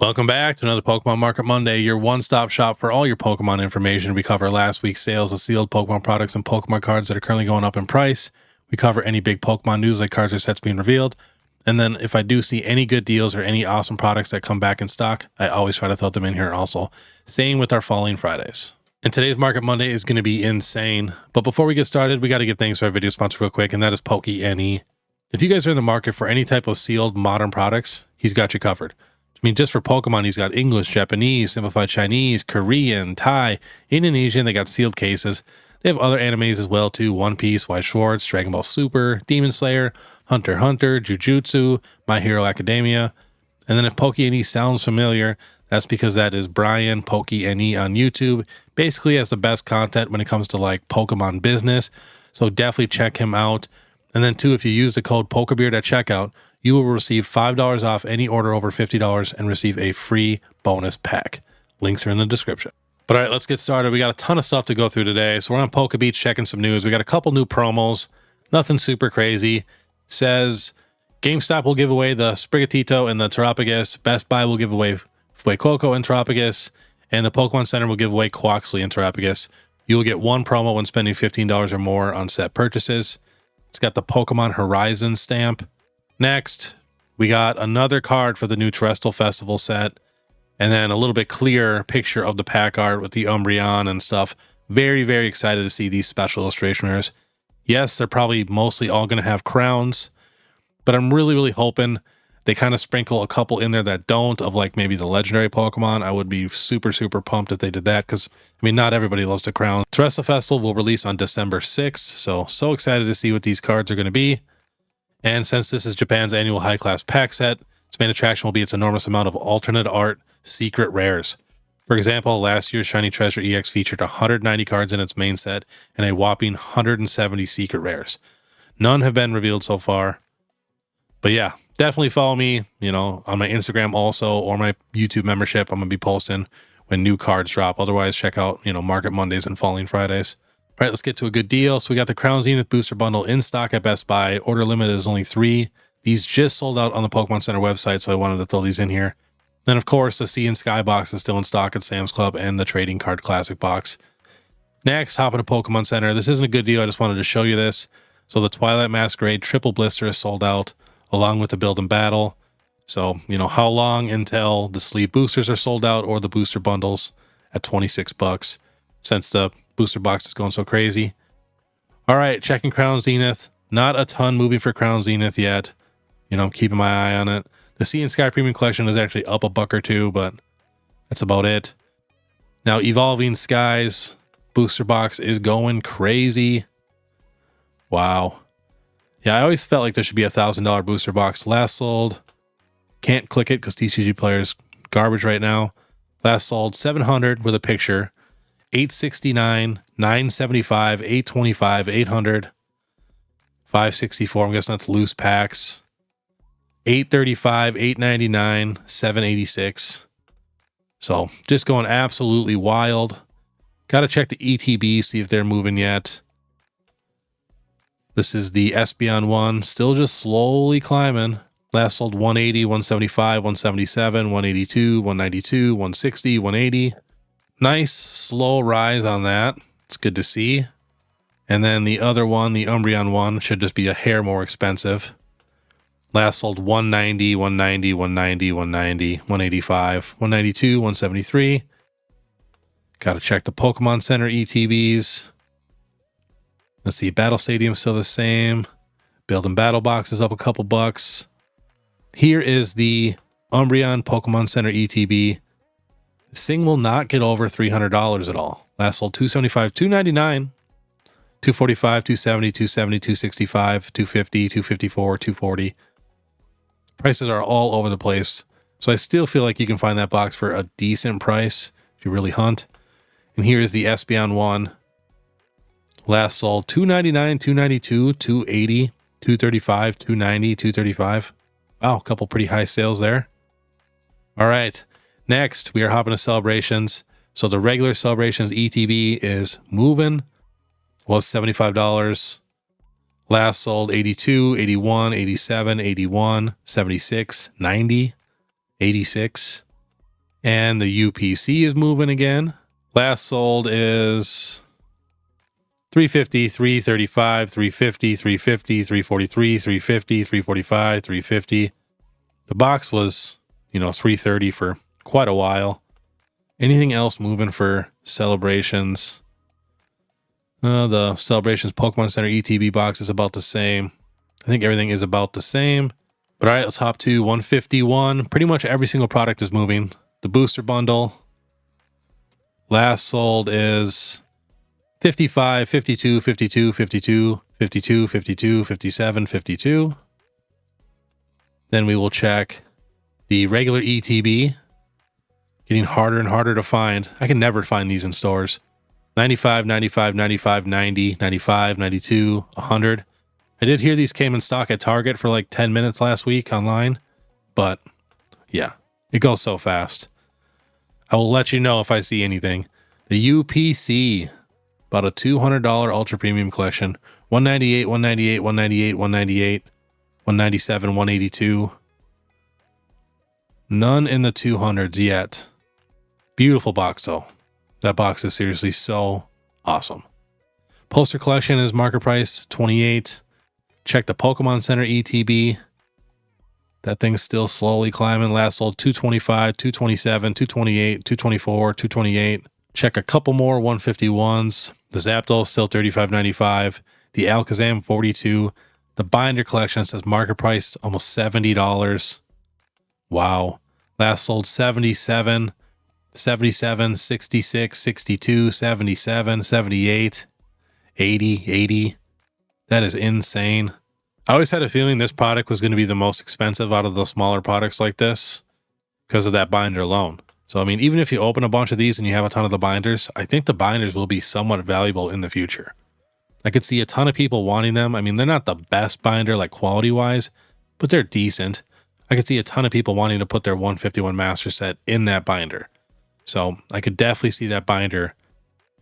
Welcome back to another Pokemon Market Monday, your one-stop shop for all your Pokemon information. We cover last week's sales of sealed Pokemon products and Pokemon cards that are currently going up in price. We cover any big Pokemon news like cards or sets being revealed. And then if I do see any good deals or any awesome products that come back in stock, I always try to throw them in here also. Same with our Falling Fridays. And today's Market Monday is going to be insane. But before we get started, we got to give thanks to our video sponsor real quick, and that is Pokémon. If you guys are in the market for any type of sealed modern products, he's got you covered. I mean, just for Pokemon, he's got English, Japanese, Simplified Chinese, Korean, Thai, Indonesian. They got sealed cases. They have other animes as well, too. One Piece, White Schwartz, Dragon Ball Super, Demon Slayer, Hunter x Hunter, Jujutsu, My Hero Academia. And then if Pokémon sounds familiar, that's because that is Brian Pokémon on YouTube. Basically has the best content when it comes to like Pokemon business. So definitely check him out. And then too, if you use the code PokeBeard at checkout, you will receive $5 off any order over $50 and receive a free bonus pack. Links are in the description. But all right, let's get started. We got a ton of stuff to go through today. So we're on Poke Beach checking some news. We got a couple new promos. Nothing super crazy. Says GameStop will give away the Sprigatito and the Terrapagus. Best Buy will give away Fuecoco and Terrapagus. And the Pokemon Center will give away Quaxley and Terrapagus. You will get one promo when spending $15 or more on set purchases. It's got the Pokemon Horizon stamp. Next, we got another card for the new Terrestrial Festival set, and then a little bit clearer picture of the pack art with the Umbreon and stuff. Very, very excited to see these special illustration rares. Yes, they're probably mostly all going to have crowns, but I'm really, really hoping they kind of sprinkle a couple in there that don't, of like maybe the legendary Pokemon. I would be super, super pumped if they did that because, I mean, not everybody loves the crown. Terrestrial Festival will release on December 6th, so excited to see what these cards are going to be. And since this is Japan's annual high-class pack set, its main attraction will be its enormous amount of alternate art secret rares. For example, last year's Shiny Treasure EX featured 190 cards in its main set and a whopping 170 secret rares. None have been revealed so far. But yeah, definitely follow me, on my Instagram also, or my YouTube membership. I'm going to be posting when new cards drop. Otherwise, check out, Market Mondays and Falling Fridays. All right, let's get to a good deal. So we got the Crown Zenith Booster Bundle in stock at Best Buy. Order limit is only 3. These just sold out on the Pokemon Center website, so I wanted to throw these in here. Then, of course, the Sea and Sky box is still in stock at Sam's Club and the Trading Card Classic box. Next, hop into Pokemon Center. This isn't a good deal. I just wanted to show you this. So the Twilight Masquerade Triple Blister is sold out, along with the Build and Battle. So, how long until the sleeve boosters are sold out or the booster bundles at $26 since the booster box is going so crazy. All right, checking Crown Zenith. Not a ton moving for Crown Zenith yet. I'm keeping my eye on it. The Sea and Sky Premium Collection is actually up a buck or two, but that's about it. Now, Evolving Skies booster box is going crazy. Wow. Yeah, I always felt like there should be a $1,000 booster box. Last sold. Can't click it because TCG Player's garbage right now. Last sold 700 with a picture. 869, 975, 825, 800, 564. I'm guessing that's loose packs. 835, 899, 786. So just going absolutely wild. Got to check the ETB, see if they're moving yet. This is the Espeon one, still just slowly climbing. Last sold 180, 175, 177, 182, 192, 160, 180. Nice slow rise on that. It's good to see. And then the other one, the Umbreon one, should just be a hair more expensive. Last sold 190, 190, 190, 190, 185, 192, 173. Got to check the Pokemon Center ETBs. Let's see, Battle Stadium's still the same. Build and Battle box is up a couple bucks. Here is the Umbreon Pokemon Center ETB. This thing will not get over $300 at all. Last sold 275, 299, 245, 270, 270, 265, 250, 254, 240. Prices are all over the place. So I still feel like you can find that box for a decent price if you really hunt. And here is the Espeon one. Last sold 299, 292, 280, 235, 290, 235. Wow, a couple pretty high sales there. All right. Next, we are hopping to Celebrations. So the regular Celebrations ETB is moving. Was $75. Last sold 82, 81, 87, 81, 76, 90, 86. And the UPC is moving again. Last sold is 350, 335, 350, 350, 343, 350, 345, 350. The box was, 330 for quite a while. Anything else moving for celebrations? The celebrations Pokemon Center ETB box is about the same. I think everything is about the same. But all right, let's hop to 151. Pretty much every single product is moving. The booster bundle. Last sold is 55, 52, 52, 52, 52, 52, 57, 52. Then we will check the regular ETB. Getting harder and harder to find. I can never find these in stores. 95, 95, 95, 90, 95, 92, 100. I did hear these came in stock at Target for like 10 minutes last week online. But yeah, it goes so fast. I will let you know if I see anything. The UPC, about a $200 ultra premium collection. 198, 198, 198, 198, 197, 182. None in the 200s yet. Beautiful box though. That box is seriously so awesome. Poster collection is market price 28. Check the Pokemon Center ETB. That thing's still slowly climbing. Last sold 225, 227, 228, 224, 228. Check a couple more 151s. The Zapdos still $35.95. The Alakazam 42. The binder collection says market price almost $70. Wow. Last sold 77, 77, 66, 62, 77, 78, 80, 80. That is insane. I always had a feeling this product was going to be the most expensive out of the smaller products like this because of that binder alone. So, I mean, even if you open a bunch of these and you have a ton of the binders, I think the binders will be somewhat valuable in the future. I could see a ton of people wanting them. I mean, they're not the best binder, like quality-wise, but they're decent. I could see a ton of people wanting to put their 151 Master Set in that binder. So, I could definitely see that binder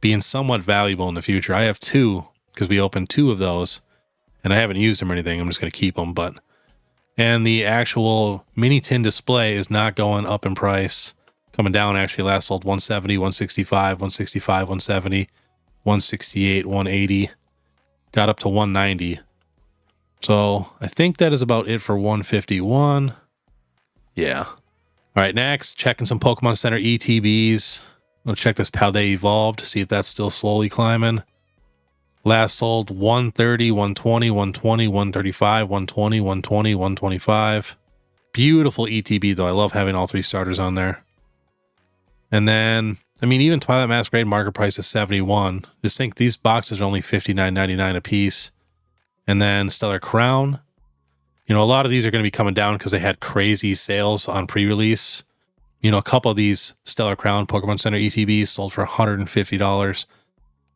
being somewhat valuable in the future. I have two, because we opened two of those, and I haven't used them or anything. I'm just going to keep them, and the actual mini tin display is not going up in price. Coming down, actually. Last sold 170, 165, 165, 170, 168, 180. Got up to 190. So I think that is about it for 151. Yeah. All right, next, checking some Pokemon Center ETBs. Let's check this Paldean Evolved, see if that's still slowly climbing. Last sold 130, 120, 120, 135, 120, 120, 125. Beautiful ETB, though. I love having all three starters on there. And then, I mean, even Twilight Masquerade market price is 71. Just think these boxes are only $59.99 a piece. And then Stellar Crown. A lot of these are going to be coming down because they had crazy sales on pre-release. A couple of these Stellar Crown Pokemon Center ETBs sold for $150.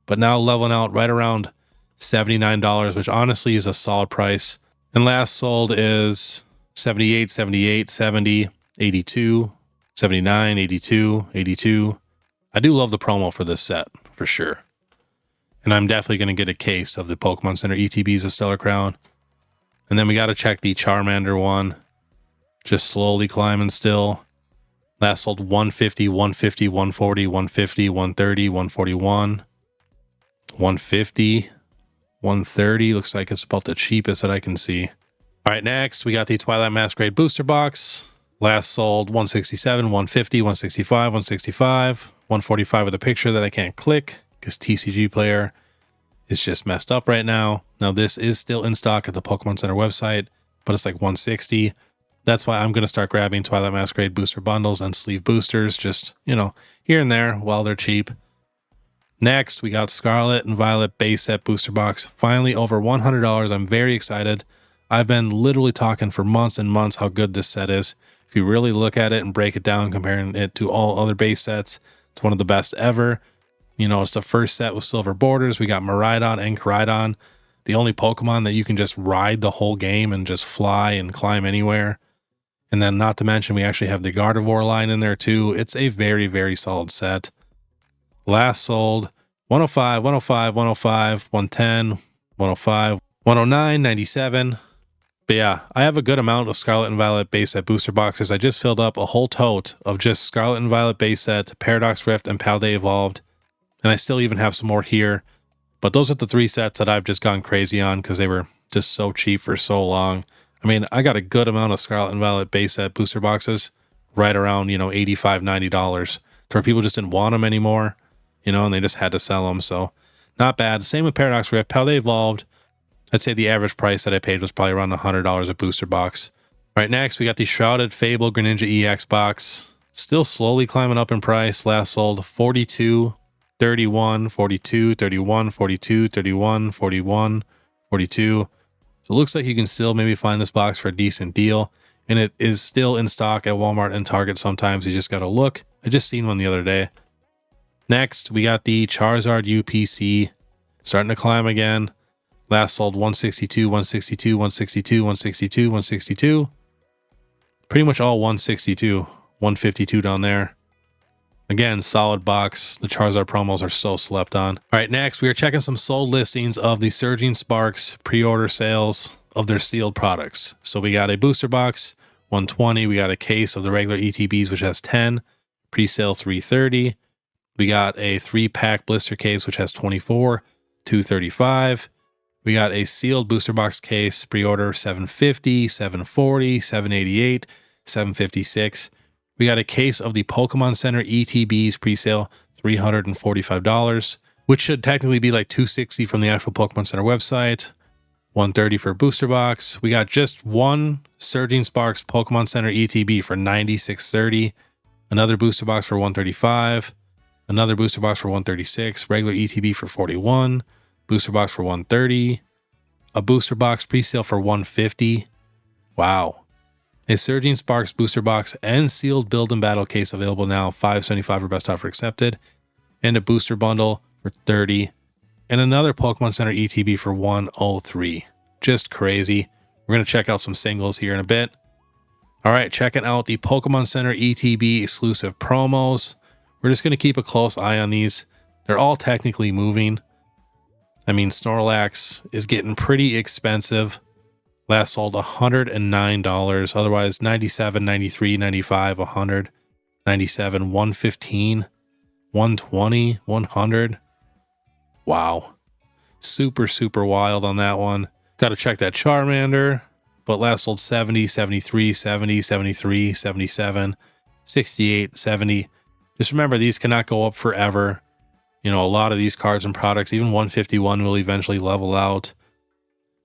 But now leveling out right around $79, which honestly is a solid price. And last sold is 78, 78, 70, 82, 79, 82, 82. I do love the promo for this set, for sure. And I'm definitely going to get a case of the Pokemon Center ETBs of Stellar Crown. And then we got to check the Charmander one. Just slowly climbing still. Last sold 150, 150, 140, 150, 130, 141. 150, 130. Looks like it's about the cheapest that I can see. All right, next we got the Twilight Masquerade booster box. Last sold 167, 150, 165, 165, 145 with a picture that I can't click because TCG Player is just messed up right now. Now this is still in stock at the Pokemon Center website, but it's like 160. That's why I'm going to start grabbing Twilight Masquerade booster bundles and sleeve boosters, just, here and there while they're cheap. Next, we got Scarlet and Violet base set booster box. Finally over $100. I'm very excited. I've been literally talking for months and months how good this set is. If you really look at it and break it down, comparing it to all other base sets, it's one of the best ever. It's the first set with silver borders. We got Miraidon and Koraidon, the only Pokemon that you can just ride the whole game and just fly and climb anywhere. And then not to mention, we actually have the Gardevoir line in there too. It's a very, very solid set. Last sold 105, 105, 105, 110, 105, 109, 97. But yeah, I have a good amount of Scarlet and Violet base set booster boxes. I just filled up a whole tote of just Scarlet and Violet base set, Paradox Rift, and Paldean Evolved. And I still even have some more here. But those are the 3 sets that I've just gone crazy on because they were just so cheap for so long. I mean, I got a good amount of Scarlet and Violet base set booster boxes, right around, $85, $90, to where people just didn't want them anymore, and they just had to sell them. So not bad. Same with Paradox Rift. Paldean Evolved, I'd say the average price that I paid was probably around $100 a booster box. All right, next we got the Shrouded Fable Greninja EX box. Still slowly climbing up in price. Last sold 42, 31, 42, 31, 42, 31, 41, 42. So it looks like you can still maybe find this box for a decent deal. And it is still in stock at Walmart and Target sometimes. You just got to look. I just seen one the other day. Next, we got the Charizard UPC. Starting to climb again. Last sold 162, 162, 162, 162, 162. Pretty much all 162. 152 down there. Again, solid box. The Charizard promos are so slept on. All right, next we are checking some sold listings of the Surging Sparks pre-order sales of their sealed products. So we got a booster box, 120. We got a case of the regular ETBs, which has 10. Pre-sale 330. We got a 3-pack blister case, which has 24. 235. We got a sealed booster box case, pre-order 750, 740, 788, 756. We got a case of the Pokemon Center ETBs pre-sale, $345, which should technically be like $260 from the actual Pokemon Center website. $130 for a booster box. We got just one Surging Sparks Pokemon Center ETB for $96.30. Another booster box for $135. Another booster box for $136. Regular ETB for $41. Booster box for $130. A booster box pre-sale for $150. Wow. A Surging Sparks booster box and sealed build and battle case available now, $575 for best offer accepted. And a booster bundle for $30. And another Pokemon Center ETB for $103. Just crazy. We're going to check out some singles here in a bit. All right, checking out the Pokemon Center ETB exclusive promos. We're just going to keep a close eye on these. They're all technically moving. I mean, Snorlax is getting pretty expensive. Last sold $109. Otherwise, $97, $93, $95, $100, $97, $115, $120, $100. Wow. Super, super wild on that one. Got to check that Charmander. But last sold 70, 73, 70, 73, 77, 68, 70. Just remember, these cannot go up forever. A lot of these cards and products, even 151 will eventually level out.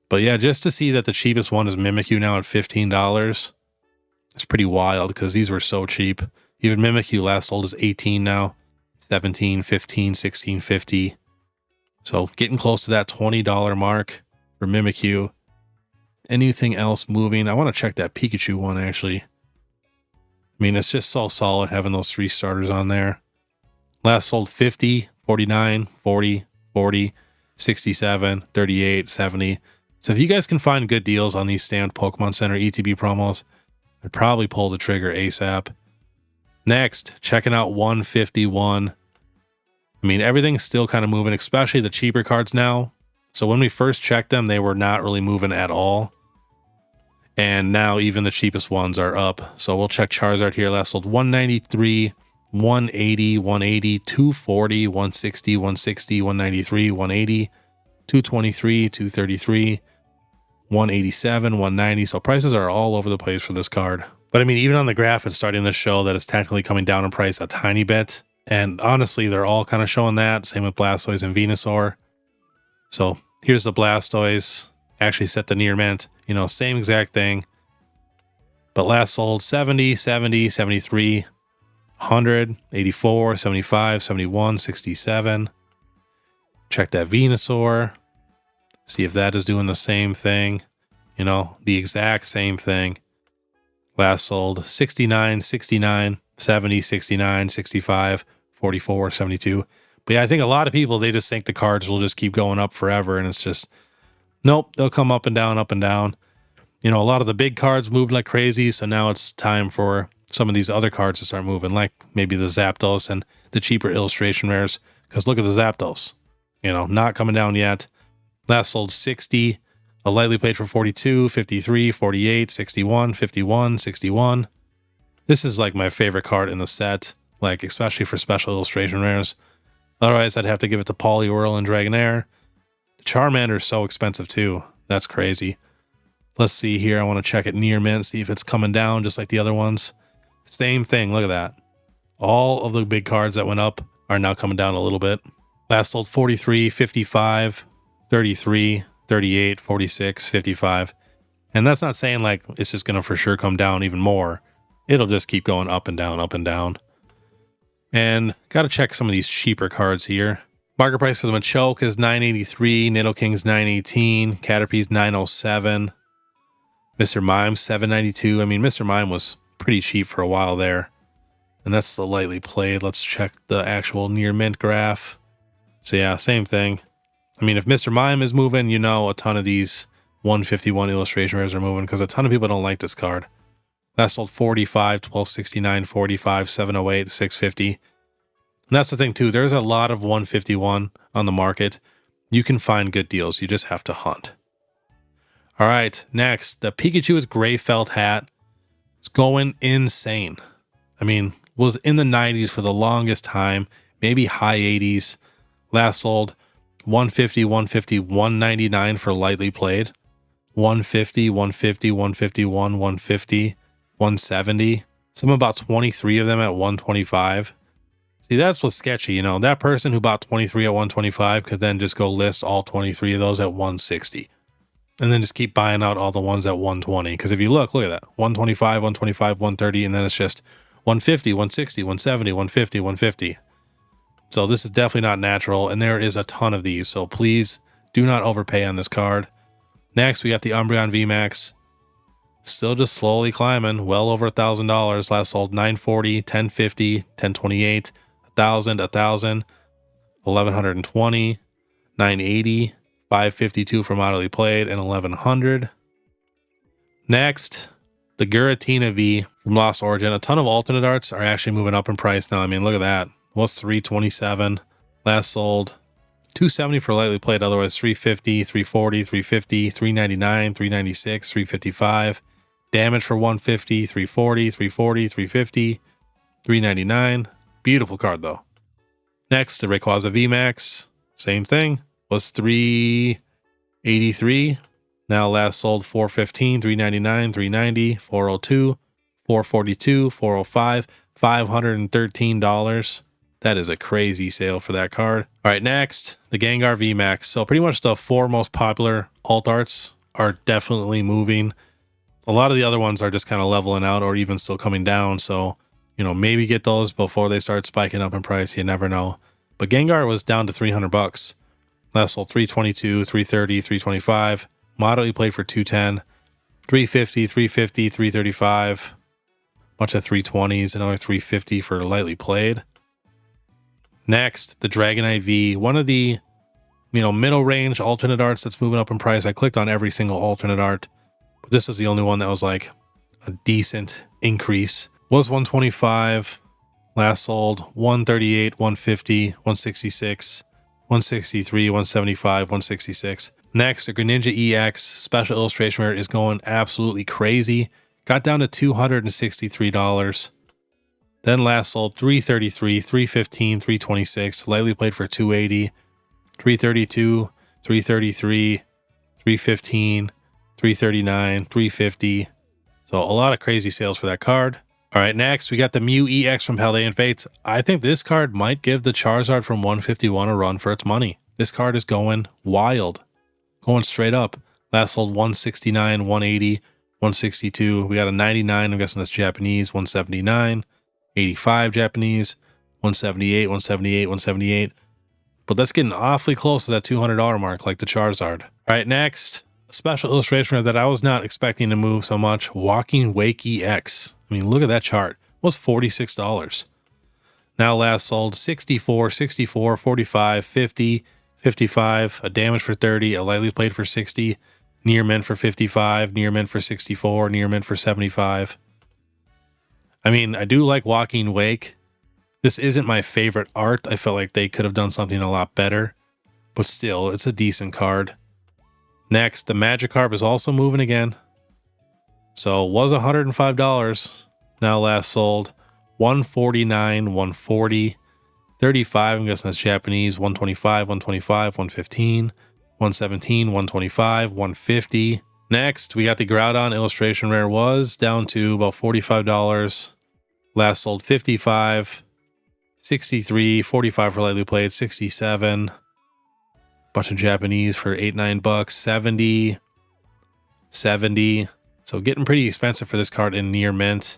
But yeah, just to see that the cheapest one is Mimikyu now at $15. It's pretty wild because these were so cheap. Even Mimikyu last sold is 18 now. 17, 15, 16, 50. So getting close to that $20 mark for Mimikyu. Anything else moving? I want to check that Pikachu one actually. I mean, it's just so solid having those 3 starters on there. Last sold 50, 49, 40, 40, 67, 38, 70. So if you guys can find good deals on these stamped Pokemon Center ETB promos, I'd probably pull the trigger ASAP. Next, checking out 151. I mean, everything's still kind of moving, especially the cheaper cards now. So when we first checked them, they were not really moving at all. And now even the cheapest ones are up. So we'll check Charizard here. Last sold 193, 180, 180, 240, 160, 160, 193, 180, 223, 233, 187, 190. So prices are all over the place for this card. But I mean, even on the graph, it's starting to show that it's technically coming down in price a tiny bit. And honestly, they're all kind of showing that. Same with Blastoise and Venusaur. So here's the Blastoise. Actually set the near mint. Same exact thing. But last sold 70, 70, 73, 100, 84, 75, 71, 67. Check that Venusaur. See if that is doing the same thing. The exact same thing. Last sold 69, 69, 70, 69, 65, 44, 72. But yeah, I think a lot of people, they just think the cards will just keep going up forever. And it's just, nope, they'll come up and down, up and down. A lot of the big cards moved like crazy. So now it's time for some of these other cards to start moving, like maybe the Zapdos and the cheaper illustration rares. Because look at the Zapdos. Not coming down yet. Last sold 60, A lightly played for 42, 53, 48, 61, 51, 61. This is like my favorite card in the set, like especially for special illustration rares. Otherwise, I'd have to give it to Poliwhirl and Dragonair. Charmander is so expensive too. That's crazy. Let's see here. I want to check it near mint, see if it's coming down just like the other ones. Same thing. Look at that. All of the big cards that went up are now coming down a little bit. Last sold 43, 55, 33, 38, 46, 55. And that's not saying like it's just going to for sure come down even more. It'll just keep going up and down, up and down. And got to check some of these cheaper cards here. Market price for the Machoke is $983, Nidoking's $918, Caterpie's $907, Mr. Mime's $792. I mean, Mr. Mime was pretty cheap for a while there. And that's the lightly played. Let's check the actual near mint graph. So yeah, same thing. I mean, if Mr. Mime is moving, you know a ton of these 151 illustration rares are moving because a ton of people don't like this card. That sold 45, 1269, 45, 708, 650. And that's the thing too. There's a lot of 151 on the market. You can find good deals. You just have to hunt. All right, next, the Pikachu's gray felt hat is going insane. I mean, was in the 90s for the longest time, maybe high 80s. Last sold 150, 150, 199 for lightly played. 150, 150, 151, 150, 170. Some about 23 of them at 125. See, that's what's sketchy, you know. That person who bought 23 at 125 could then just go list all 23 of those at 160. And then just keep buying out all the ones at 120. Because if you look at that. 125, 125, 130, and then it's just 150, 160, 170, 150, 150. So this is definitely not natural, and there is a ton of these. So please do not overpay on this card. Next, we got the Umbreon VMAX. Still just slowly climbing, well over $1,000. Last sold 940, 1050, 1028, 1,000, 1,000, 1,120, 980, 552 for moderately played, and 1,100. Next, the Giratina V from Lost Origin. A ton of alternate arts are actually moving up in price now. I mean, look at that. Was 327. Last sold 270 for lightly played. Otherwise, 350, 340, 350, 399, 396, 355. Damage for 150, 340, 340, 350, 399. Beautiful card though. Next, the Rayquaza VMAX. Same thing. Was 383. Now last sold 415, 399, 390, 402, 442, 405, $513. That is a crazy sale for that card. All right, next, the Gengar VMAX. So pretty much the four most popular alt arts are definitely moving. A lot of the other ones are just kind of leveling out or even still coming down. So, you know, maybe get those before they start spiking up in price. You never know. But Gengar was down to $300. Last sold 322, 330, 325. Moderately played for 210, 350, 350, 335. Bunch of 320s, another 350 for lightly played. Next, the Dragonite V, one of the, middle range alternate arts that's moving up in price. I clicked on every single alternate art, but this is the only one that was like a decent increase. Was 125, last sold 138, 150, 166, 163, 175, 166. Next, the Greninja EX special illustration rare is going absolutely crazy. Got down to $263. Then last sold 333, 315, 326. Lightly played for 280, 332, 333, 315, 339, 350. So a lot of crazy sales for that card. All right, next we got the Mew EX from Paldean Fates. I think this card might give the Charizard from 151 a run for its money. This card is going wild. Going straight up. Last sold 169, 180, 162. We got a 99. I'm guessing that's Japanese. 179, 85 Japanese, 178, 178, 178. But that's getting awfully close to that $200 mark, like the Charizard. All right, next, a special illustration that I was not expecting to move so much. Walking Wake EX. I mean, look at that chart. It was $46. Now last sold 64, 64, 45, 50, 55, a damage for 30, a lightly played for 60, near mint for 55, near mint for 64, near mint for 75. I mean, I do like Walking Wake. This isn't my favorite art. I felt like they could have done something a lot better, but still, it's a decent card. Next, the Magikarp is also moving again. So it was $105. Now last sold $149, $140, $35. I'm guessing that's Japanese. $125, $125, $115, $117, $125, $150. Next, we got the Groudon illustration rare was down to about $45. Last sold $55, $63, $45 for lightly played, $67. Bunch of Japanese for $8, $9, $70, $70. So getting pretty expensive for this card in near mint.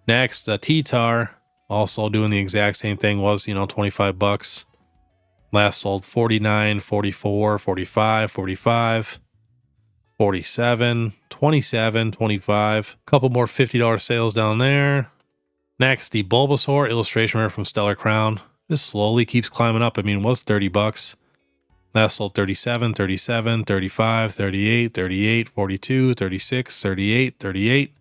Next, the T-Tar, also doing the exact same thing, was, $25. Last sold $49, $44, $45, $45, $47, $27, $25. Couple more $50 sales down there. Next, the Bulbasaur illustration rare from Stellar Crown. Just slowly keeps climbing up. I mean, it was $30. Last sold $37, $37, $35, $38, $38, $42, $36, $38, $38.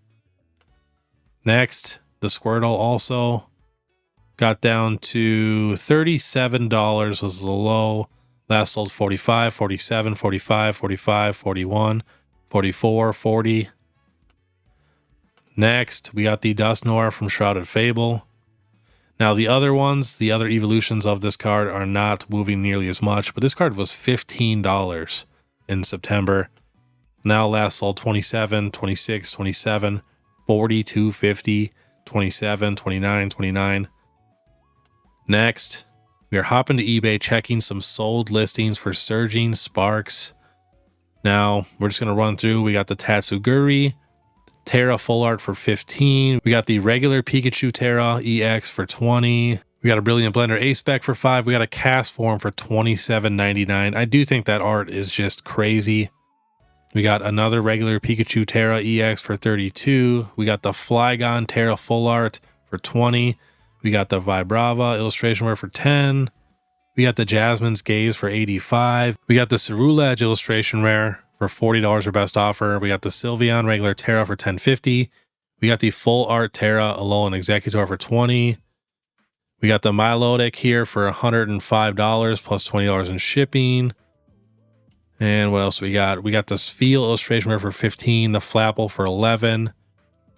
Next, the Squirtle also got down to $37 was the low. Last sold $45, $47, $45, $45, $41, $44, $40. Next, we got the Dusknoir from Shrouded Fable. Now, the other ones, the other evolutions of this card are not moving nearly as much, but this card was $15 in September. Now last sold $27, $26, $27, $42, $50, $27, $29, $29. Next, we are hopping to eBay, checking some sold listings for Surging Sparks. Now, we're just going to run through. We got the Tatsuguri Terra Full Art for $15. We got the regular Pikachu Terra EX for $20. We got a Brilliant Blender A-Spec for $5. We got a cast form for $27.99. I do think that art is just crazy. We got another regular Pikachu Terra EX for $32. We got the Flygon Terra Full Art for $20. We got the Vibrava illustration rare for $10. We got the Jasmine's Gaze for $85. We got the Cerulege illustration rare for $40 or best offer. We got the Sylveon regular Terra for $10.50. We got the Full Art Terra Alolan Executor for $20. We got the Milotic here for $105 plus $20 in shipping. And what else we got? We got the Spheal illustration rare for $15. The Flapple for $11.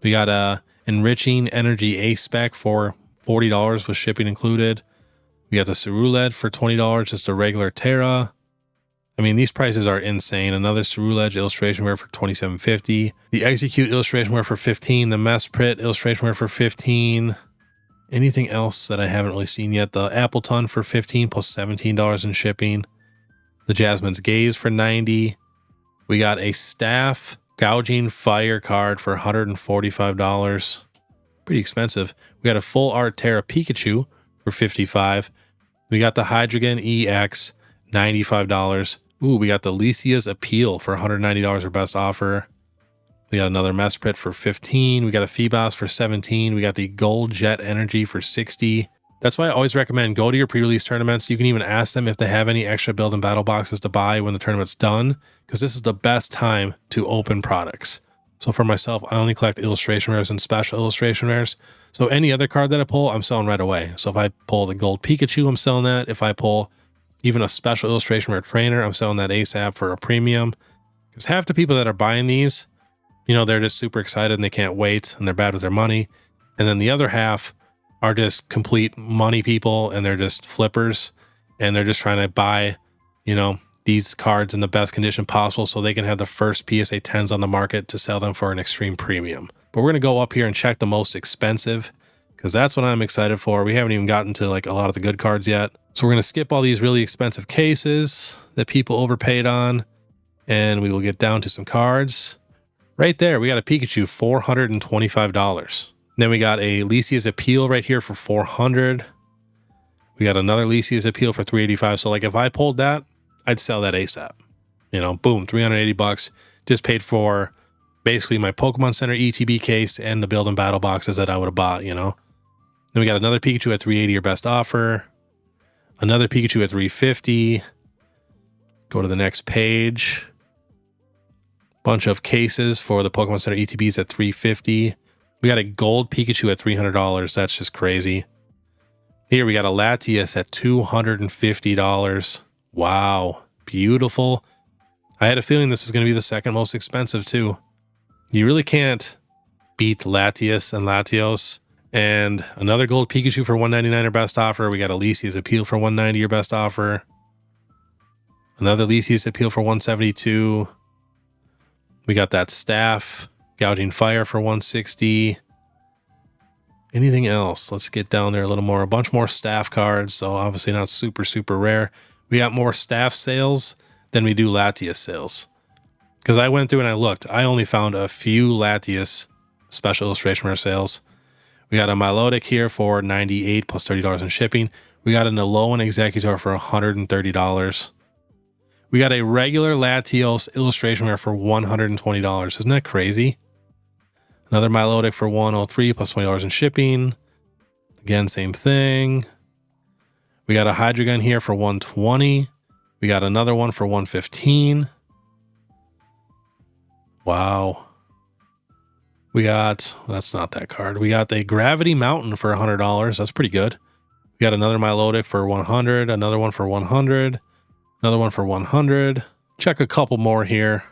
We got a Enriching Energy A-Spec for $40 with shipping included. We got the Cerulege for $20, just a regular Terra. I mean, these prices are insane. Another Cerulege illustration rare for $27.50. The Execute illustration rare for $15. The Mesprit illustration rare for $15. Anything else that I haven't really seen yet? The Appleton for $15 plus $17 in shipping. The Jasmine's Gaze for $90. We got a Staff Gouging Fire card for $145. Pretty expensive. We got a Full Art Terra Pikachu for $55. We got the Hydreigon EX, $95. Ooh, we got the Lycia's Appeal for $190 or best offer. We got another Mesprit for $15. We got a Feebas for $17. We got the Gold Jet Energy for $60. That's why I always recommend go to your pre-release tournaments. You can even ask them if they have any extra build and battle boxes to buy when the tournament's done, because this is the best time to open products. So for myself, I only collect illustration rares and special illustration rares. So any other card that I pull, I'm selling right away. So if I pull the Gold Pikachu, I'm selling that. If I pull even a special illustration rare trainer, I'm selling that ASAP for a premium. Because half the people that are buying these, they're just super excited and they can't wait and they're bad with their money. And then the other half are just complete money people and they're just flippers and they're just trying to buy, these cards in the best condition possible so they can have the first PSA 10s on the market to sell them for an extreme premium. But we're going to go up here and check the most expensive because that's what I'm excited for. We haven't even gotten to a lot of the good cards yet. So we're going to skip all these really expensive cases that people overpaid on and we will get down to some cards. Right there, we got a Pikachu, $425. Then we got a Lycia's Appeal right here for $400. We got another Lycia's Appeal for $385. So if I pulled that, I'd sell that ASAP. Boom, $380. Just paid for basically my Pokemon Center ETB case and the build and battle boxes that I would have bought, Then we got another Pikachu at $380 or best offer. Another Pikachu at $350. Go to the next page. Bunch of cases for the Pokemon Center ETBs at $350. We got a gold Pikachu at $300. That's just crazy. Here we got a Latias at $250. Wow, beautiful. I had a feeling this was going to be the second most expensive too. You really can't beat Latios and Latios. And another gold Pikachu for $199 our best offer. We got a Lisia's Appeal for $190 your best offer. Another Lisia's Appeal for $172. We got that staff, Gouging Fire for $160. Anything else? Let's get down there a little more. A bunch more staff cards, so obviously not super, super rare. We got more staff sales than we do Latias sales. Because I went through and I looked. I only found a few Latias special illustration rare sales. We got a Milotic here for $98 plus $30 in shipping. We got an Alolan Executor for $130. We got a regular Latios illustration rare for $120. Isn't that crazy? Another Milotic for $103 plus $20 in shipping. Again, same thing. We got a Hydreigon here for $120. We got another one for $115. Wow. We got, that's not that card. We got the Gravity Mountain for $100. That's pretty good. We got another Milotic for $100, another one for $100, another one for $100. Check a couple more here.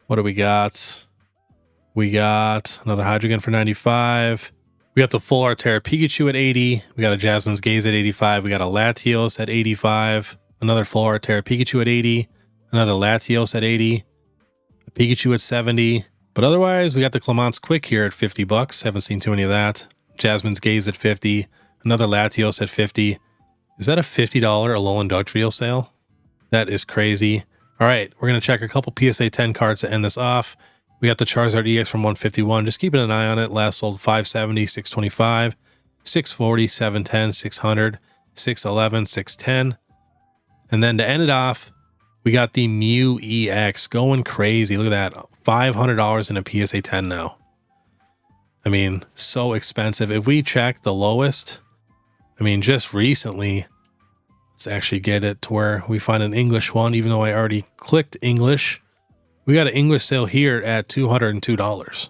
What do we got? We got another Hydreigon for $95. We got the full Artera Pikachu at $80. We got a Jasmine's Gaze at $85. We got a Latios at $85. Another full Artera Pikachu at $80. Another Latios at $80. A Pikachu at $70. But otherwise, we got the Clement's Quick here at $50. Haven't seen too many of that. Jasmine's Gaze at $50. Another Latios at $50. Is that a $50 Alolan Dugtrio sale? That is crazy. All right, we're going to check a couple PSA 10 cards to end this off. We got the Charizard EX from 151. Just keeping an eye on it. Last sold 570, 625, 640, 710, 600, 611, 610. And then to end it off, we got the Mew EX going crazy. Look at that. $500 in a PSA 10 now. I mean, so expensive. If we check the lowest, I mean, just recently, let's actually get it to where we find an English one, even though I already clicked English. We got an English sale here at $202.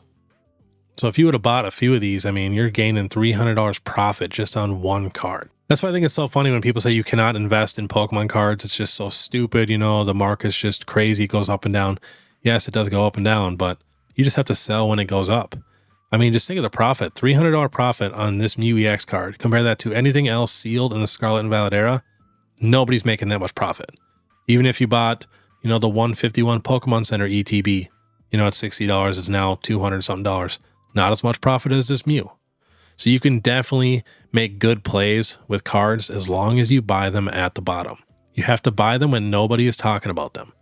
So if you would have bought a few of these, I mean, you're gaining $300 profit just on one card. That's why I think it's so funny when people say you cannot invest in Pokemon cards. It's just so stupid. You know, the market's just crazy. It goes up and down. Yes, it does go up and down, but you just have to sell when it goes up. I mean, just think of the profit. $300 profit on this Mew EX card. Compare that to anything else sealed in the Scarlet and Violet era. Nobody's making that much profit. Even if you bought, you know, the 151 Pokemon Center ETB, you know, at $60, it's now $200 something dollars. Not as much profit as this Mew. So you can definitely make good plays with cards as long as you buy them at the bottom. You have to buy them when nobody is talking about them.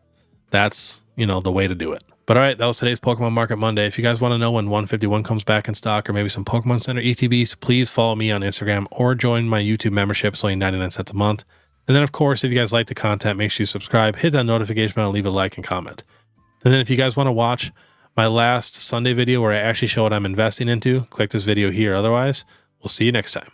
That's, you know, the way to do it. But all right, that was today's Pokemon Market Monday. If you guys want to know when 151 comes back in stock or maybe some Pokemon Center ETBs, please follow me on Instagram or join my YouTube membership. It's only 99 cents a month. And then, of course, if you guys like the content, make sure you subscribe, hit that notification bell, leave a like and comment. And then if you guys want to watch my last Sunday video where I actually show what I'm investing into, click this video here. Otherwise, we'll see you next time.